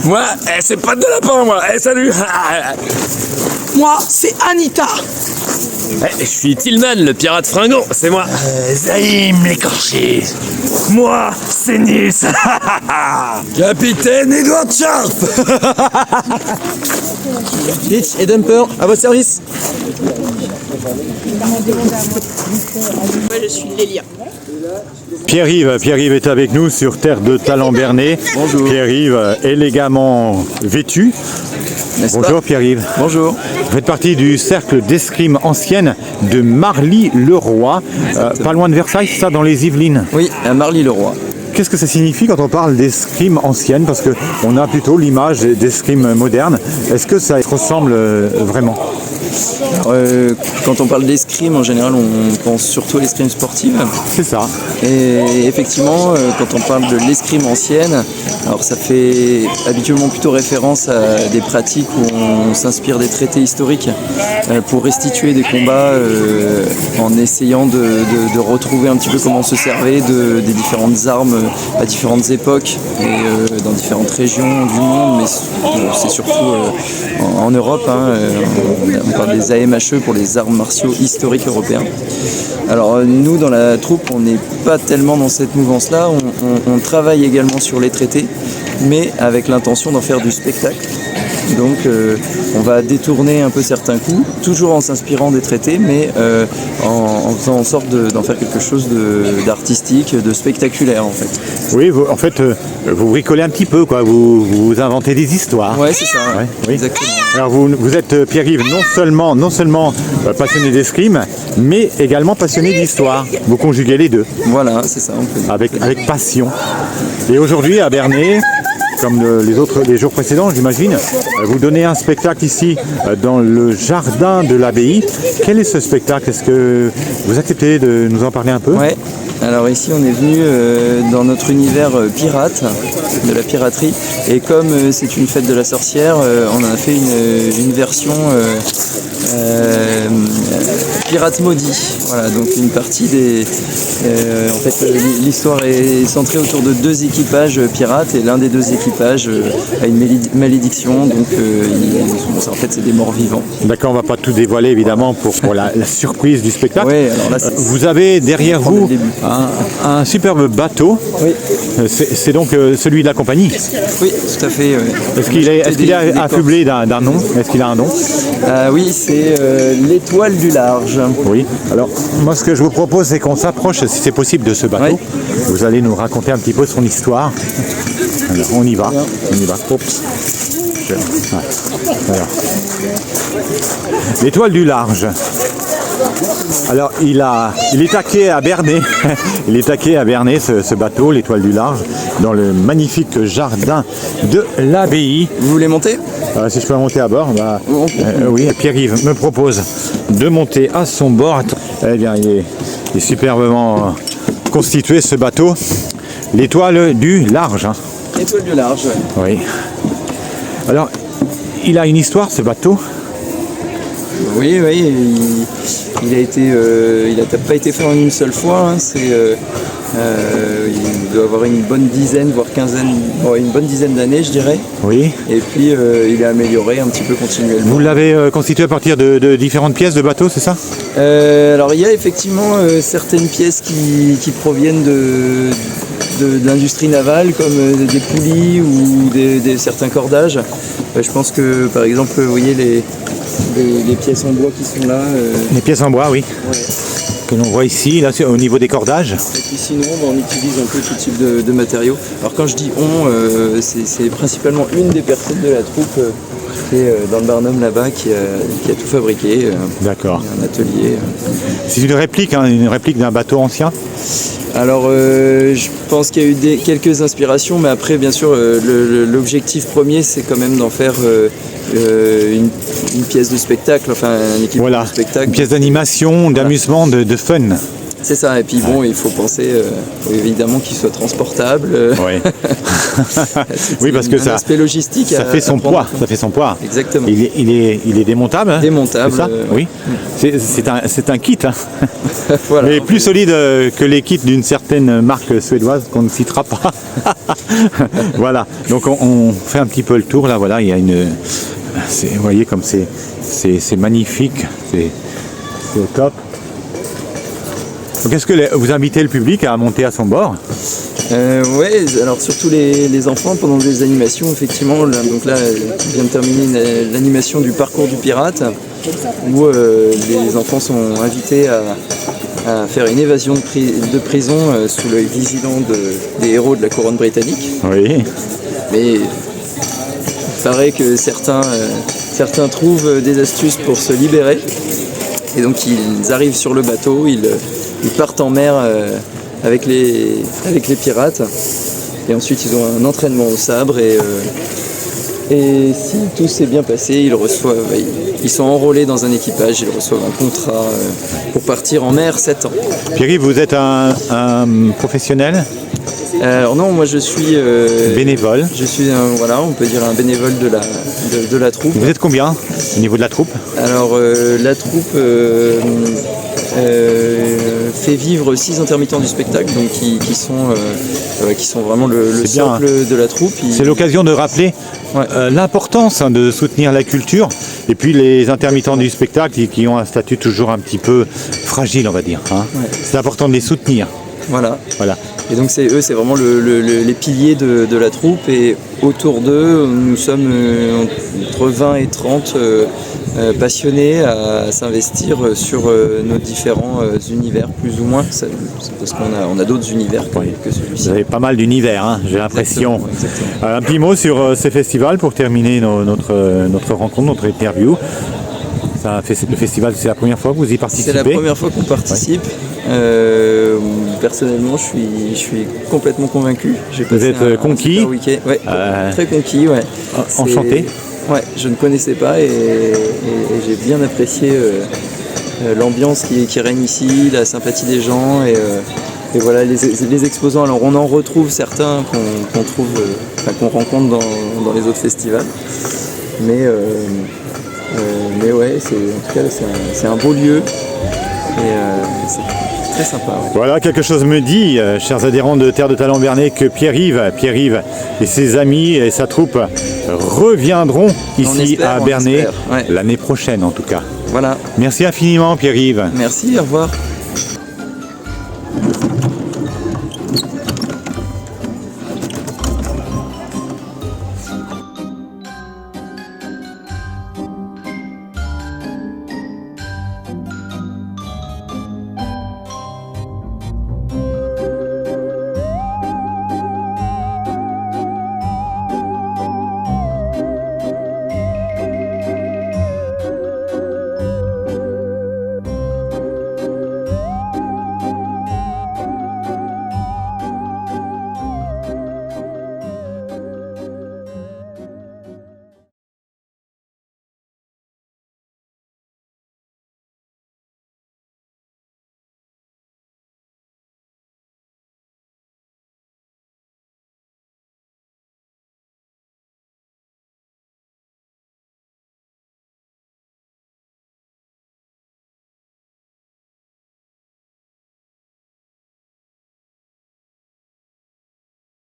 Moi, c'est pas de lapin, moi. Salut. Moi, c'est Anita. Je suis Tillman, le pirate fringant, c'est moi. Zaïm l'écorché. Moi, c'est Nice. Capitaine Edward Sharp. Hitch et Dumper, à votre service. Moi, je suis Lélia. Pierre-Yves est avec nous sur terre de Talent-Bernay. Bonjour. Pierre-Yves, élégamment vêtu. Bonjour Pierre-Yves. Bonjour. Vous faites partie du cercle d'escrime ancienne de Marly-le-Roi, pas loin de Versailles, c'est ça, dans les Yvelines. Oui, à Marly-le-Roi. Qu'est-ce que ça signifie quand on parle d'escrime ancienne? Parce qu'on a plutôt l'image d'escrime moderne. Est-ce que ça ressemble vraiment? Quand on parle d'escrime, en général, on pense surtout à l'escrime sportive. C'est ça. Et effectivement, quand on parle de l'escrime ancienne, alors ça fait habituellement plutôt référence à des pratiques où on s'inspire des traités historiques pour restituer des combats en essayant de retrouver un petit peu comment on se servait des différentes armes à différentes époques et dans différentes régions du monde, mais c'est surtout en Europe. On parle des AMHE pour les arts martiaux historiques européens. Alors nous, dans la troupe, on n'est pas tellement dans cette mouvance-là. On travaille également sur les traités, mais avec l'intention d'en faire du spectacle. Donc on va détourner un peu certains coups, toujours en s'inspirant des traités, mais en faisant en sorte d'en faire quelque chose d'artistique, de spectaculaire en fait. Oui, vous bricolez un petit peu, quoi. Vous inventez des histoires. Ouais, c'est ça. Ouais, oui. Exactement. Alors vous êtes Pierre-Yves non seulement passionné d'escrime, mais également passionné d'histoire. Vous conjuguez les deux. Voilà, c'est ça. On peut dire. Avec passion. Et aujourd'hui à Bernay, comme les jours précédents, j'imagine, vous donnez un spectacle ici dans le jardin de l'abbaye. Quel est ce spectacle? Est-ce que vous acceptez de nous en parler un peu? Ouais. Alors ici on est venu dans notre univers pirate, de la piraterie, et comme c'est une fête de la sorcière, on a fait une version pirate maudit. Voilà, donc une partie en fait l'histoire est centrée autour de deux équipages pirates, et l'un des deux équipages a une malédiction, donc en fait c'est des morts vivants. D'accord, on ne va pas tout dévoiler évidemment pour la surprise du spectacle. Ouais, alors là, vous avez derrière vous un superbe bateau. Oui. C'est donc celui de la compagnie. Oui, tout à fait. Est-ce qu'il est affublé d'un nom? Est-ce qu'il a un nom? Oui, c'est l'étoile du large. Oui. Alors, moi, ce que je vous propose, c'est qu'on s'approche, si c'est possible, de ce bateau. Oui. Vous allez nous raconter un petit peu son histoire. Alors, on y va. Oups. Alors. L'étoile du large. Alors, il est taqué à Bernay. Il est taqué à Bernay, ce bateau, l'étoile du large, dans le magnifique jardin de l'abbaye. Vous voulez monter? Si je peux monter à bord, oui, Pierre-Yves me propose de monter à son bord. Eh bien, il est superbement constitué, ce bateau. L'étoile du large. L'étoile du large, oui. Alors, il a une histoire, ce bateau? Oui, il n'a pas été fait en une seule fois. Il doit avoir une bonne dizaine, voire une bonne dizaine d'années, je dirais. Oui. Et puis il est amélioré un petit peu continuellement. Vous l'avez constitué à partir de différentes pièces de bateau, c'est ça? Alors il y a effectivement certaines pièces qui proviennent de l'industrie navale, comme des poulies ou certains cordages. Je pense que par exemple, vous voyez les pièces en bois qui sont là. Les pièces en bois, oui. Ouais. Que l'on voit ici, là, au niveau des cordages. Et puis sinon, on utilise un peu tout type de matériaux. Alors quand je dis c'est principalement une des personnes de la troupe qui est dans le Barnum là-bas qui a tout fabriqué. D'accord. Un atelier. C'est une réplique d'un bateau ancien? Alors je pense qu'il y a eu quelques inspirations, mais après bien sûr l'objectif premier c'est quand même d'en faire une pièce de spectacle, enfin un équipement de spectacle. Une pièce d'animation, d'amusement, de fun. C'est ça, et puis bon, il faut penser évidemment qu'il soit transportable. Oui. Oui, parce que un aspect logistique. ça fait son poids. Ça fait son poids. Exactement. Il est démontable. Hein, Démontable. c'est ça oui. C'est un kit. Hein. Voilà. Mais plus solide que les kits d'une certaine marque suédoise qu'on ne citera pas. Voilà. Donc on fait un petit peu le tour là. Voilà, il y a vous voyez comme c'est magnifique. C'est au top. Donc est-ce que vous invitez le public à monter à son bord? Oui, alors surtout les enfants pendant des animations, effectivement. Donc là, on vient de terminer l'animation du parcours du pirate, où les enfants sont invités à faire une évasion de prison sous l'œil vigilant des héros de la couronne britannique. Oui. Mais il paraît que certains trouvent des astuces pour se libérer. Et donc ils arrivent sur le bateau, ils partent en mer avec les pirates. Et ensuite ils ont un entraînement au sabre et si tout s'est bien passé, ils sont enrôlés dans un équipage, ils reçoivent un contrat pour partir en mer 7 ans. Pierre-Yves, vous êtes un professionnel? Alors non, moi je suis bénévole. Je suis on peut dire un bénévole de la troupe. Vous êtes combien au niveau de la troupe? Alors la troupe fait vivre 6 intermittents du spectacle, donc qui sont vraiment le socle de la troupe. C'est l'occasion de rappeler l'importance de soutenir la culture et puis les intermittents du spectacle qui ont un statut toujours un petit peu fragile, on va dire. Hein. Ouais. C'est important de les soutenir. Voilà. Et donc c'est vraiment les piliers de la troupe, et autour d'eux, nous sommes entre 20 et 30 passionnés à s'investir sur nos différents univers, plus ou moins, parce qu'on a d'autres univers que celui-ci. Vous avez pas mal d'univers, hein, j'ai l'impression. Exactement. Un petit mot sur ces festivals pour terminer notre rencontre, notre interview. Le festival, c'est la première fois que vous y participez? C'est la première fois qu'on participe. Personnellement, je suis complètement convaincu. Vous êtes conquis? Ouais, très conquis. Ouais. Enchanté? Ouais, je ne connaissais pas et j'ai bien apprécié l'ambiance qui règne ici, la sympathie des gens et voilà les exposants. Alors on en retrouve certains qu'on rencontre dans les autres festivals, mais ouais, en tout cas c'est un beau lieu et c'est très sympa. Ouais. Voilà, quelque chose me dit, chers adhérents de Terre de Talent Bernay, que Pierre-Yves et ses amis et sa troupe reviendront ici à Bernay l'année prochaine en tout cas. Voilà. Merci infiniment Pierre-Yves. Merci, au revoir.